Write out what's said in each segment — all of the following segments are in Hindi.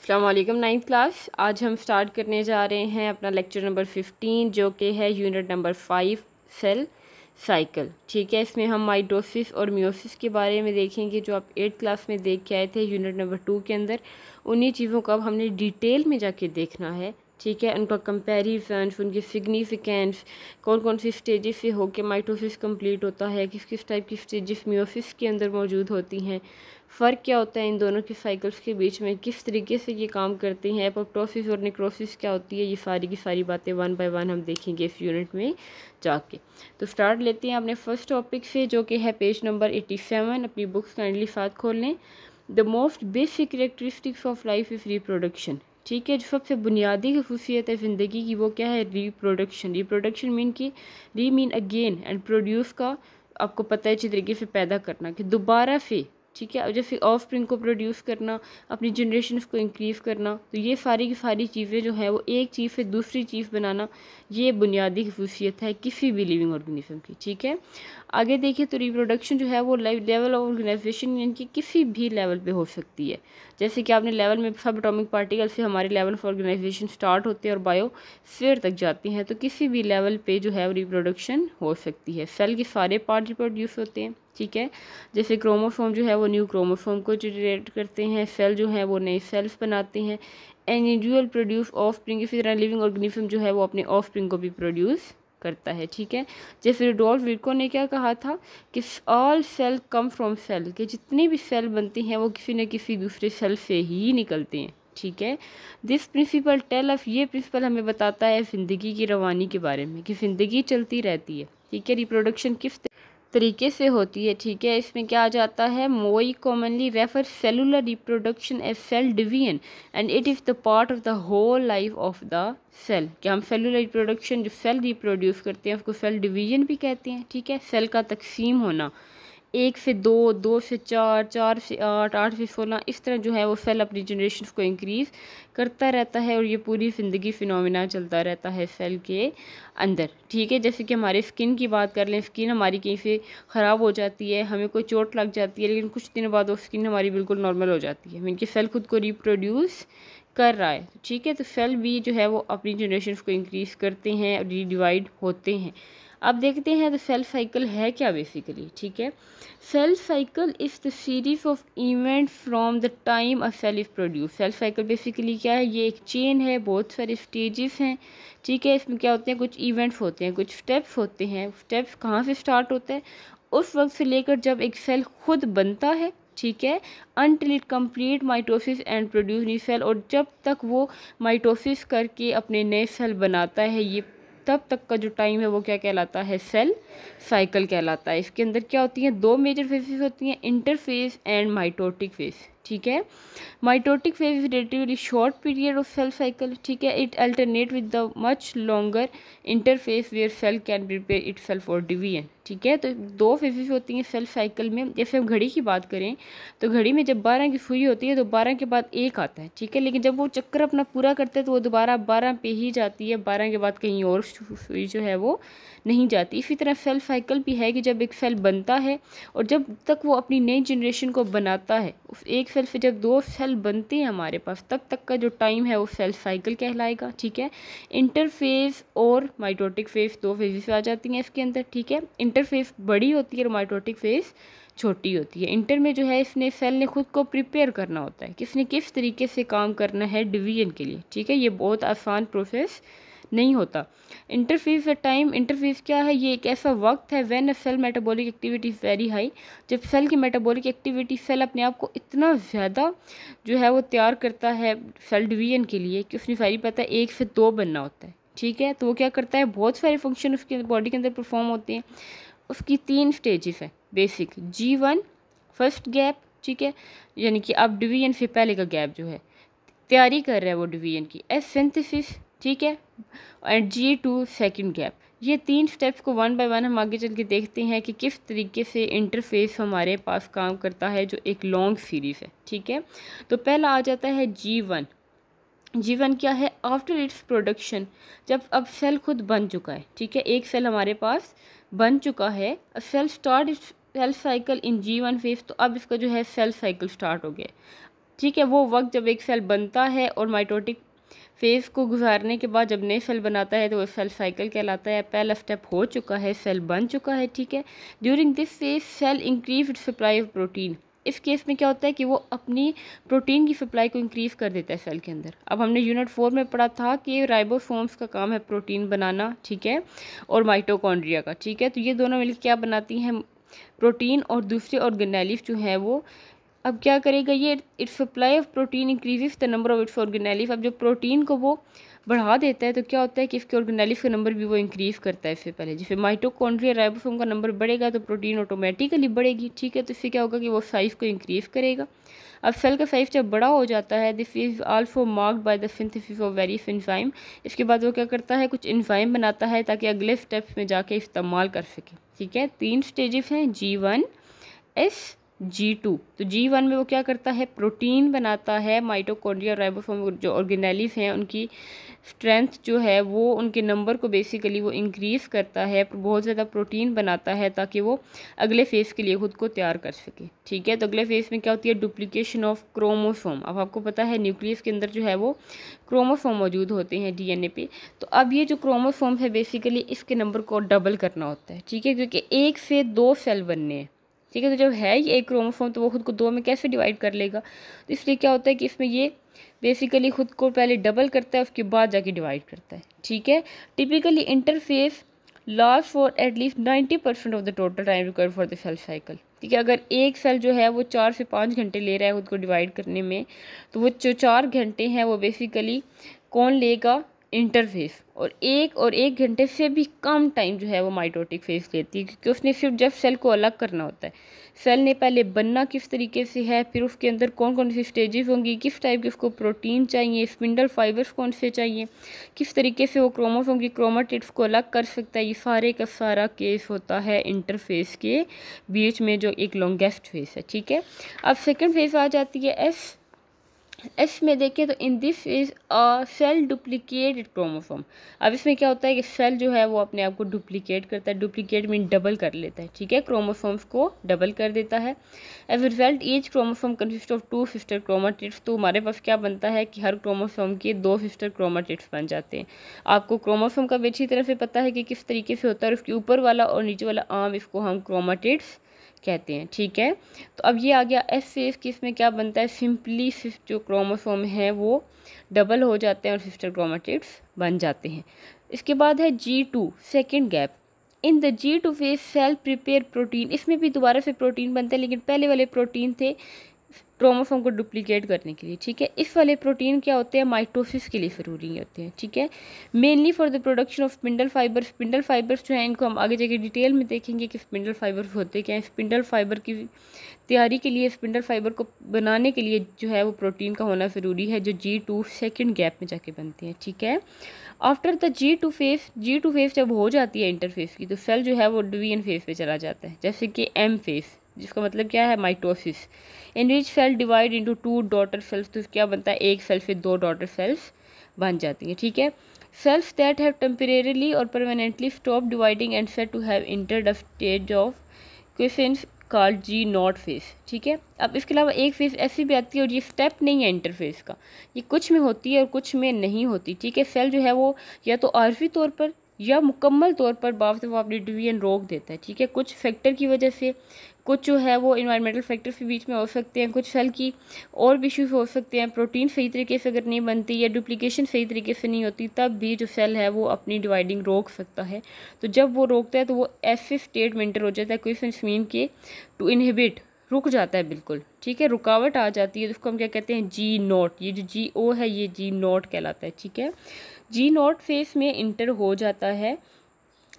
अस्सलाम वालेकुम नाइन्थ क्लास। आज हम स्टार्ट करने जा रहे हैं अपना लेक्चर नंबर 15 जो कि है यूनिट नंबर 5 सेल साइकिल। ठीक है, इसमें हम माइटोसिस और मियोसिस के बारे में देखेंगे जो आप 8th क्लास में देख के आए थे यूनिट नंबर 2 के अंदर। उन्हीं चीज़ों को अब हमने डिटेल में जाके देखना है। ठीक है, उनका कंपैरिजन, उनकी सिग्निफिकेंस, कौन कौन सी स्टेजेस से होकर माइटोसिस कंप्लीट होता है, किस किस टाइप की स्टेजेस मियोसिस के अंदर मौजूद होती हैं, फ़र्क क्या होता है इन दोनों के साइकिल्स के बीच में, किस तरीके से ये काम करते हैं, एपोप्टोसिस और नेक्रोसिस क्या होती है, ये सारी की सारी बातें वन बाय वन हम देखेंगे इस यूनिट में जाके। तो स्टार्ट लेते हैं अपने फर्स्ट टॉपिक से जो कि है पेज नंबर 87। अपनी बुक्स काइंडली साथ खोल लें। The most basic characteristics of life is reproduction. ठीक है, जो सबसे बुनियादी खसूसियत है ज़िंदगी की वो क्या है? रिप्रोडक्शन। रिप्रोडक्शन मीन की री मीन अगेन एंड प्रोड्यूस का आपको पता है अच्छी तरीके से पैदा करना कि दोबारा से, ठीक है, जैसे ऑफ स्प्रिंग को प्रोड्यूस करना, अपनी जनरेशन को इंक्रीज़ करना। तो ये सारी की सारी चीज़ें जो है वो एक चीज़ से दूसरी चीज़ बनाना, ये बुनियादी खसूसियत है किसी भी लिविंग ऑर्गेनिज्म की। ठीक है, आगे देखिए तो रिप्रोडक्शन जो है वो लेवल ऑफ ऑर्गेनाइजेशन यानी कि किसी भी लेवल पे हो सकती है। जैसे कि आपने लेवल में सब एटॉमिक पार्टिकल से हमारे लेवल ऑफ ऑर्गेनाइजेशन स्टार्ट होते हैं और बायोस्फीयर तक जाती हैं, तो किसी भी लेवल पे जो है रिप्रोडक्शन हो सकती है। सेल के सारे पार्ट रिप्रोड्यूस होते हैं। ठीक है, जैसे क्रोमोसोम जो है वो न्यू क्रोमोसोम को जनरेट करते हैं, सेल जो है वो नए सेल्स बनाते हैं, इंडिविजुअल प्रोड्यूस ऑफ स्प्रिंग। इसी तरह लिविंग ऑर्गेनिज्म जो है वो अपने ऑफ स्प्रिंग को भी प्रोड्यूस करता है। ठीक है, जैसे रुडोल्फ विर्को ने क्या कहा था कि all cell come from cell, के जितनी भी सेल बनती हैं वो किसी न किसी दूसरे सेल से ही निकलते हैं। ठीक है, दिस प्रिंसिपल टेल ऑफ, ये प्रिंसिपल हमें बताता है ज़िंदगी की रवानी के बारे में कि ज़िंदगी चलती रहती है। ठीक है, रिप्रोडक्शन किस तरीके से होती है। ठीक है, इसमें क्या आ जाता है? मोई commonly refer cellular reproduction as cell division and it is the part of the whole life of the cell. क्या हम सेलुलर रिप्रोडक्शन जो सेल रिप्रोड्यूस करते हैं उसको सेल डिवीजन भी कहते हैं। ठीक है, सेल का तकसीम होना, 1 से 2, 2 से 4, 4 से 8, 8 से 16, इस तरह जो है वो सेल अपनी जनरेशन को इंक्रीज़ करता रहता है और ये पूरी ज़िंदगी फिनोमिना चलता रहता है सेल के अंदर। ठीक है, जैसे कि हमारे स्किन की बात कर लें, स्किन हमारी कहीं से ख़राब हो जाती है, हमें कोई चोट लग जाती है, लेकिन कुछ दिन बाद वो स्किन हमारी बिल्कुल नॉर्मल हो जाती है, मीन कि सेल खुद को रिप्रोड्यूस कर रहा है। ठीक है, तो सेल भी जो है वो अपनी जनरेशन को इंक्रीज़ करते हैं और रीडिवाइड होते हैं। अब देखते हैं तो सेल साइकिल है क्या बेसिकली। ठीक है, cell cycle is the series of event from the time a cell is produce. Cell cycle basically क्या है? ये एक चेन है, बहुत सारे स्टेजेस हैं। ठीक है, इसमें क्या होते हैं? कुछ इवेंट्स होते हैं, कुछ स्टेप्स होते हैं। स्टेप्स कहाँ से स्टार्ट होते हैं? उस वक्त से लेकर जब एक सेल खुद बनता है, ठीक है, until it complete mitosis and produce new cell, और जब तक वो माइटोसिस करके अपने नए सेल बनाता है, ये तब तक का जो टाइम है वो क्या कहलाता है? सेल साइकिल कहलाता है। इसके अंदर क्या होती हैं? 2 मेजर फेजेस होती हैं, इंटरफेज एंड माइटोटिक फेज। ठीक है, mitotic phase is relatively short period of cell cycle. ठीक है, it alternate with the much longer interphase where cell can prepare itself for division. ठीक है, तो 2 फेजेस होती हैं सेल साइकिल में। जैसे हम घड़ी की बात करें तो घड़ी में जब 12 की सुई होती है तो 12 के बाद 1 आता है। ठीक है, लेकिन जब वो चक्कर अपना पूरा करते हैं तो वो दोबारा 12 पे ही जाती है, 12 के बाद कहीं और सुई जो है वो नहीं जाती। इसी तरह सेल साइकिल भी है कि जब एक सेल बनता है और जब तक वो अपनी नई जनरेशन को बनाता है, उस एक सेल से जब 2 सेल बनते हैं हमारे पास, तब तक का जो टाइम है वो सेल साइकिल कहलाएगा। ठीक है, इंटरफेज और माइटोटिक फेज 2 फेजेस आ जाती हैं इसके अंदर। ठीक है, इंटरफेज बड़ी होती है और माइटोटिक फेज छोटी होती है। इंटर में जो है इसने सेल ने खुद को प्रिपेयर करना होता है, किसने किस तरीके से काम करना है डिवीजन के लिए। ठीक है, ये बहुत आसान प्रोसेस नहीं होता। इंटरफेज द टाइम, इंटरफेज क्या है? ये एक ऐसा वक्त है when a cell metabolic activity is very high, जब सेल की मेटाबॉलिक एक्टिविटी, सेल अपने आप को इतना ज़्यादा जो है वो तैयार करता है सेल डिवीजन के लिए कि उसने सारी पता है 1 से 2 बनना होता है। ठीक है, तो वो क्या करता है? बहुत सारे फंक्शन उसके बॉडी के अंदर परफॉर्म होते हैं। उसकी 3 स्टेजेस है बेसिक। G1 फर्स्ट गैप, ठीक है, यानी कि अब डिवीजन से पहले का गैप जो है तैयारी कर रहा है वो डिवीजन की। एस सिंथेसिस, ठीक है, एंड G2 सेकंड गैप। ये 3 स्टेप्स को वन बाय वन हम आगे चल के देखते हैं कि किस तरीके से इंटरफेस हमारे पास काम करता है, जो एक लॉन्ग सीरीज़ है। ठीक है, तो पहला आ जाता है G1। G1 क्या है? आफ्टर इट्स प्रोडक्शन, जब अब सेल खुद बन चुका है। ठीक है, एक सेल हमारे पास बन चुका है, cell start cell cycle in G1 phase, तो अब इसका जो है सेल साइकिल स्टार्ट हो गया। ठीक है। वो वक्त जब एक सेल बनता है और माइटोटिक फेज़ को गुजारने के बाद जब नए सेल बनाता है तो वो सेल साइकिल कहलाता है। पहला स्टेप हो चुका है, सेल बन चुका है, ठीक है। During this phase cell increase supply of protein. इस केस में क्या होता है कि वो अपनी प्रोटीन की सप्लाई को इंक्रीज़ कर देता है सेल के अंदर। अब हमने यूनिट 4 में पढ़ा था कि राइबोसोम्स का काम है प्रोटीन बनाना, ठीक है, और माइटोकॉन्ड्रिया का, ठीक है। तो ये दोनों मिलकर क्या बनाती हैं, प्रोटीन, और दूसरे ऑर्गेनेलिस जो है वो अब क्या करेगा ये, it's supply of protein increases the number of its organelles. अब जब प्रोटीन को वो बढ़ा देता है तो क्या होता है कि इसके ऑर्गेनेलिस का नंबर भी वो इंक्रीज़ करता है इससे पहले। जैसे माइटोकॉन्ड्रिया राइबोसोम का नंबर बढ़ेगा तो प्रोटीन ऑटोमेटिकली बढ़ेगी, ठीक है। तो इससे क्या होगा कि वो साइज़ को इंक्रीज़ करेगा। अब सेल का साइज़ जब बड़ा हो जाता है, this is also marked by the synthesis of various enzyme. इसके बाद वो क्या करता है, कुछ एंजाइम बनाता है ताकि अगले स्टेप्स में जाके इस्तेमाल कर सके, ठीक है। 3 स्टेजेस हैं, G1, S, G2। तो G1 में वो क्या करता है, प्रोटीन बनाता है। माइटोकॉन्ड्रिया राइबोसोम जो ऑर्गेनेलिस हैं उनकी स्ट्रेंथ जो है वो उनके नंबर को बेसिकली वो इंक्रीज़ करता है, बहुत ज़्यादा प्रोटीन बनाता है ताकि वो अगले फेज़ के लिए खुद को तैयार कर सके, ठीक है। तो अगले फेज़ में क्या होती है, डुप्लीकेशन ऑफ क्रोमोसोम। अब आपको पता है न्यूक्लियस के अंदर जो है वो क्रोमोसोम मौजूद होते हैं DNA पे। तो अब ये जो क्रोमोसोम है बेसिकली इसके नंबर को डबल करना होता है, ठीक है, क्योंकि 1 से 2 सेल बनने हैं, ठीक है। तो जब है ये एक क्रोमोसोम तो वो खुद को 2 में कैसे डिवाइड कर लेगा। तो इसलिए क्या होता है कि इसमें ये बेसिकली खुद को पहले डबल करता है, उसके बाद जाके डिवाइड करता है, ठीक है। Typically interphase last for at least 90% of the total time required for the cell cycle, ठीक है। अगर एक सेल जो है वो 4 से 5 घंटे ले रहा है खुद को डिवाइड करने में, तो वो जो 4 घंटे हैं वो बेसिकली कौन लेगा, इंटरफेस। और 1 घंटे से भी कम टाइम जो है वो माइटोटिक फेज लेती है, क्योंकि उसने सिर्फ जब सेल को अलग करना होता है, सेल ने पहले बनना किस तरीके से है, फिर उसके अंदर कौन कौन सी स्टेजेस होंगी, किस टाइप के उसको प्रोटीन चाहिए, स्पिंडल फाइबर्स कौन से चाहिए, किस तरीके से वो क्रोमोसोम की क्रोमेटिड्स को अलग कर सकता है, ये सारे का सारा केस होता है इंटरफेस के बीच में जो एक लॉन्गेस्ट फेज है, ठीक है। अब सेकेंड फेज आ जाती है एस में देखें तो in this is a cell duplicated chromosome. अब इसमें क्या होता है कि सेल जो है वो अपने आप को डुप्लीकेट करता है, डुप्लीकेट मीन डबल कर लेता है, ठीक है, क्रोमोसोम्स को डबल कर देता है। As result each chromosome consist of 2 sister chromatids. तो हमारे पास क्या बनता है कि हर क्रोमोसोम के 2 सिस्टर क्रोमेटिड्स बन जाते हैं। आपको क्रोमोसोम का भी अच्छी तरह से पता है कि किस तरीके से होता है, उसके ऊपर वाला और नीचे वाला आर्म इसको हम क्रोमेटिड्स कहते हैं, ठीक है। तो अब ये आ गया एस फेज की, इसमें क्या बनता है, सिंपली जो क्रोमोसोम है वो डबल हो जाते हैं और सिस्टर क्रोमेटिड्स बन जाते हैं। इसके बाद है G2 second gap. In the G2 phase cell prepare protein. इसमें भी दोबारा से प्रोटीन बनता है, लेकिन पहले वाले प्रोटीन थे क्रोमोसोम को डुप्लीकेट करने के लिए, ठीक है। इस वाले प्रोटीन क्या होते हैं, माइटोसिस के लिए ज़रूरी होते हैं, ठीक है, mainly for the production of spindle fibre. Spindle fibres जो हैं इनको हम आगे जाके डिटेल में देखेंगे कि स्पिंडल फाइबर्स होते क्या हैं। स्पिंडल फाइबर की तैयारी के लिए, स्पिंडल फाइबर को बनाने के लिए जो है वो प्रोटीन का होना ज़रूरी है, जो G2 सेकेंड गैप में जाके बनते हैं, ठीक है। आफ्टर द G2 फेज जब हो जाती है इंटरफेस की, तो सेल जो है वो डिवीजन फेज पे चला जाता है, जैसे कि M फेज, जिसका मतलब क्या है, mitosis, in which cell divide into 2 daughter cells. तो क्या बनता है, एक सेल से 2 डॉटर सेल्स बन जाती हैं, ठीक है। सेल्स दैट हैव टेम्परेरीली और permanently stop dividing and said to have entered a stage of quiescence called G0 phase, ठीक है। अब इसके अलावा एक फेज ऐसी भी आती है और ये स्टेप नहीं है इंटरफेस का, ये कुछ में होती है और कुछ में नहीं होती, ठीक है। सेल जो है वो या तो आर्जी तौर पर या मुकम्मल तौर पर बाद वो अपनी डिवीजन रोक देता है, ठीक है। कुछ फैक्टर की वजह से, कुछ जो है वो इन्वायरमेंटल फैक्टर्स के बीच में हो सकते हैं, कुछ सेल की और भी इश्यूज हो सकते हैं, प्रोटीन सही तरीके से अगर नहीं बनती या डुप्लीकेशन सही तरीके से नहीं होती, तब भी जो सेल है वो अपनी डिवाइडिंग रोक सकता है। तो जब वो रोकता है तो वो ऐसे स्टेट में एंटर हो जाता है, कोई मीन के टू इनहिबिट, रुक जाता है बिल्कुल, ठीक है, रुकावट आ जाती है, तो उसको हम क्या कहते हैं, G0। ये जो G0 है ये G0 कहलाता है, ठीक है। G0 फेज में इंटर हो जाता है।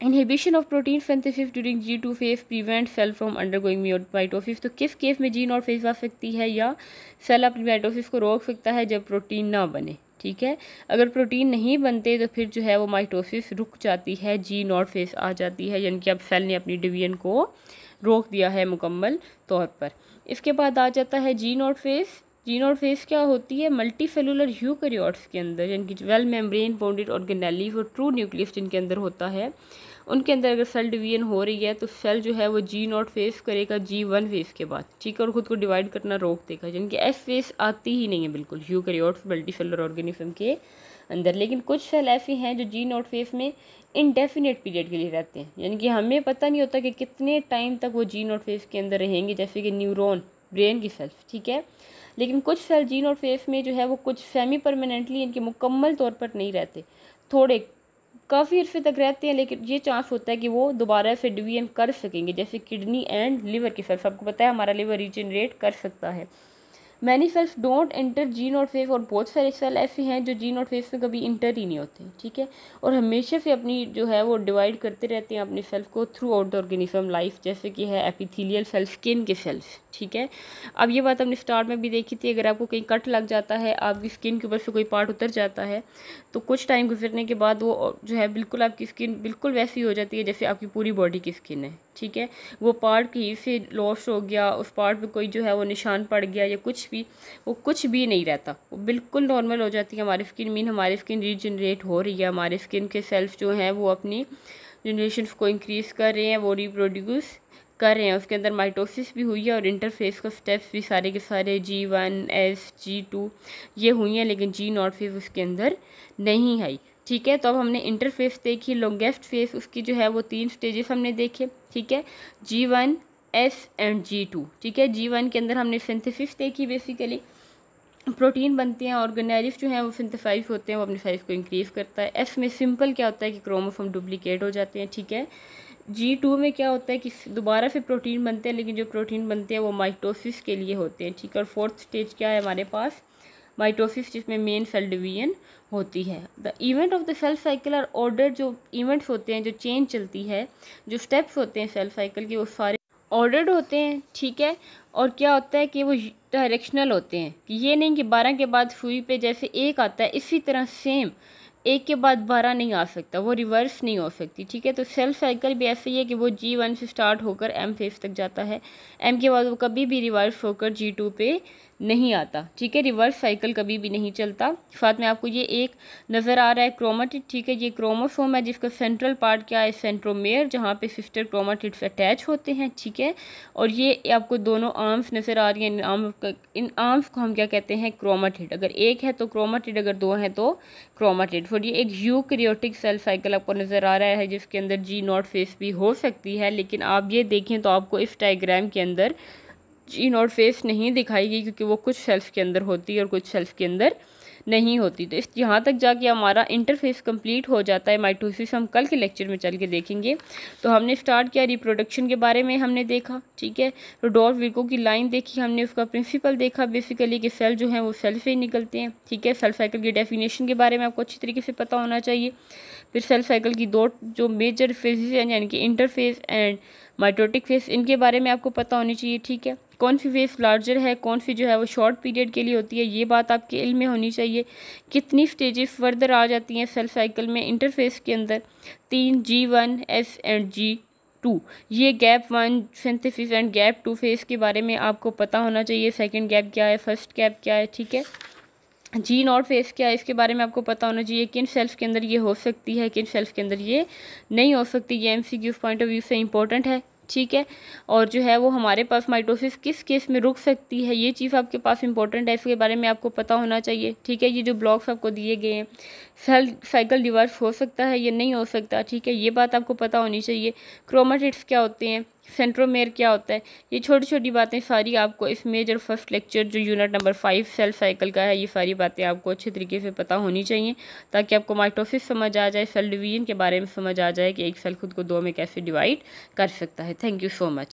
Inhibition of protein synthesis during G2 phase prevent cell from undergoing mitosis. तो किस केस में G0 फेज आ सकती है, या सेल अपनी माइटोसिस को रोक सकता है, जब प्रोटीन ना बने, ठीक है। अगर प्रोटीन नहीं बनते तो फिर जो है वो माइटोसिस रुक जाती है, G0 फेज आ जाती है, यानी कि अब सेल ने अपनी डिवीजन को रोक दिया है मुकम्मल तौर पर। इसके बाद आ जाता है G0 फेज। G0 फेज क्या होती है, मल्टी सेलुलर यूकैरियोट्स के अंदर, यानी कि वेल मेम्ब्रेन बाउंडेड ऑर्गेनेली और ट्रू न्यूक्लियस जिनके अंदर होता है, उनके अंदर अगर सेल डिवीजन हो रही है तो सेल जो है वो G0 फेस करेगा G1 फेस के बाद, ठीक है, और ख़ुद को डिवाइड करना रोक देगा, यानी कि F फेस आती ही नहीं है बिल्कुल यूकैरियोट्स मल्टीसेलुलर ऑर्गेनिज्म के अंदर। लेकिन कुछ सेल ऐसे हैं जो G0 फेस में इंडेफिनिट पीरियड के लिए रहते हैं, यानी कि हमें पता नहीं होता कि कितने टाइम तक वो G0 फेस के अंदर रहेंगे, जैसे कि न्यूरॉन, ब्रेन की सेल्स, ठीक है। लेकिन कुछ सेल G0 फेस में जो है वो कुछ सेमी परमानेंटली, इनके मुकम्मल तौर पर नहीं रहते, थोड़े काफ़ी अरसे तक रहते हैं, लेकिन ये चांस होता है कि वो दोबारा से डिवीजन कर सकेंगे, जैसे किडनी एंड लिवर की सेल्स। आपको पता है हमारा लिवर रीजनरेट कर सकता है। Many cells don't enter G0 face, और बहुत सारे सेल ऐसे हैं जो G0 फेस में कभी इंटर ही नहीं होते, ठीक है, और हमेशा से अपनी जो है वो डिवाइड करते रहते हैं अपने सेल्स को through out the organism life, जैसे कि है एपिथेलियल सेल्स, स्किन के सेल्स, ठीक है। अब ये बात हमने स्टार्ट में भी देखी थी, अगर आपको कहीं कट लग जाता है, आपकी स्किन के ऊपर से कोई पार्ट उतर जाता है, तो कुछ टाइम गुजरने के बाद वो जो है बिल्कुल आपकी स्किन बिल्कुल वैसी हो जाती है जैसे आपकी पूरी बॉडी की स्किन है, ठीक है। वो पार्ट कहीं से लॉस हो गया, उस पार्ट पे कोई जो है वो निशान पड़ गया या कुछ भी, वो कुछ भी नहीं रहता, वो बिल्कुल नॉर्मल हो जाती है हमारी स्किन। मीन हमारी स्किन रीजनरेट हो रही है, हमारे स्किन के सेल्स जो हैं वो अपनी जनरेशन को इंक्रीज़ कर रहे हैं, वो रिप्रोड्यूस कर रहे हैं, उसके अंदर माइटोसिस भी हुई है और इंटरफेस का स्टेप्स भी सारे के सारे G1 S G2 ये हुई हैं, लेकिन G0 फेस उसके अंदर नहीं आई, ठीक है। तो अब हमने इंटरफेस देखी, लॉन्गेस्ट फेस उसकी जो है वो 3 स्टेजेस हमने देखे, ठीक है, G1 S एंड G2, ठीक है। G1 के अंदर हमने सिंथेसिस देखी, बेसिकली प्रोटीन बनते हैं, ऑर्गेनेलिस जो हैं वो सिंथेसाइज होते हैं, वो अपने साइज को इंक्रीज़ करता है। एस में सिंपल क्या होता है कि क्रोमोसोम डुप्लीकेट हो जाते हैं, ठीक है। G2 में क्या होता है कि दोबारा से प्रोटीन बनते हैं, लेकिन जो प्रोटीन बनते हैं वो माइटोसिस के लिए होते हैं, ठीक है। और फोर्थ स्टेज क्या है हमारे पास, माइटोसिस, जिसमें मेन सेल डिवीजन होती है। The event of the cell cycle are order, जो इवेंट्स होते हैं, जो चेन चलती है, जो स्टेप्स होते हैं सेल साइकिल के, वो सारे ऑर्डर्ड होते हैं, ठीक है। और क्या होता है कि वो डायरेक्शनल होते हैं, कि ये नहीं कि 12 के बाद सुई पे जैसे 1 आता है, इसी तरह सेम 1 के बाद 12 नहीं आ सकता, वो रिवर्स नहीं हो सकती, ठीक है। तो सेल साइकिल भी ऐसे ही है कि वो G1 से स्टार्ट होकर M फेज तक जाता है, M के बाद वो कभी भी रिवर्स होकर G2 पे नहीं आता, ठीक है। रिवर्स साइकिल कभी भी नहीं चलता। साथ में आपको ये एक नज़र आ रहा है क्रोमाटिड, ठीक है, ये क्रोमोसोम है जिसका सेंट्रल पार्ट क्या है, सेंट्रोमेयर, जहाँ पे सिस्टर क्रोमाटिड्स अटैच होते हैं, ठीक है। और ये आपको दोनों आर्म्स नज़र आ रही हैं, इन आर्म्स को हम क्या कहते हैं, क्रोमाटिड। अगर एक है तो क्रोमाटिड, अगर 2 हैं तो क्रोमाटिड। और ये एक यूकैरियोटिक सेल साइकिल आपको नज़र आ रहा है, जिसके अंदर G0 फेस भी हो सकती है, लेकिन आप ये देखें तो आपको इस डायग्राम के अंदर G0 फेस नहीं दिखाई गई, क्योंकि वो कुछ सेल्स के अंदर होती है और कुछ सेल्स के अंदर नहीं होती। तो इस यहाँ तक जाके हमारा इंटरफेस कंप्लीट हो जाता है। माइटोसिस हम कल के लेक्चर में चल के देखेंगे। तो हमने स्टार्ट किया रिप्रोडक्शन के बारे में, हमने देखा, ठीक है। रुडोल्फ विर्को की लाइन देखी हमने, उसका प्रिंसिपल देखा, बेसिकली कि सेल जो है वो सेल से ही निकलते हैं, ठीक है। सेल साइकिल की डेफिनेशन के बारे में आपको अच्छी तरीके से पता होना चाहिए। फिर सेल साइकिल की 2 जो मेजर फेजेस हैं, यानी कि इंटरफेस एंड माइटोटिक फेस, इनके बारे में आपको पता होनी चाहिए, ठीक है। कौन सी फेस लार्जर है, कौन सी जो है वो शॉर्ट पीरियड के लिए होती है, ये बात आपके इल्म में होनी चाहिए। कितनी स्टेजेस फर्दर आ जाती हैं सेल साइकिल में इंटरफेस के अंदर, 3 G1 S एंड G2। ये gap 1 synthesis and gap 2 face के बारे में आपको पता होना चाहिए। सेकंड गैप क्या है, फर्स्ट गैप क्या है, ठीक है। G0 फेस क्या है, इसके बारे में आपको पता होना चाहिए। किन सेल्स के अंदर ये हो सकती है, किन सेल्स के अंदर ये नहीं हो सकती। ये MCQ पॉइंट ऑफ व्यू से इंपॉर्टेंट है, ठीक है। और जो है वो हमारे पास माइटोसिस किस केस में रुक सकती है, ये चीज़ आपके पास इंपॉर्टेंट है, इसके बारे में आपको पता होना चाहिए, ठीक है। ये जो ब्लॉक्स आपको दिए गए हैं, सेल साइकिल रिवर्स हो सकता है, ये नहीं हो सकता, ठीक है, ये बात आपको पता होनी चाहिए। क्रोमाटिड्स क्या होते हैं, सेंट्रोमेयर क्या होता है, ये छोटी छोटी बातें सारी आपको इस मेजर फर्स्ट लेक्चर जो यूनिट नंबर 5 सेल साइकिल का है, ये सारी बातें आपको अच्छे तरीके से पता होनी चाहिए, ताकि आपको माइटोसिस समझ आ जाए, सेल डिवीजन के बारे में समझ आ जाए कि एक सेल खुद को 2 में कैसे डिवाइड कर सकता है। Thank you so much.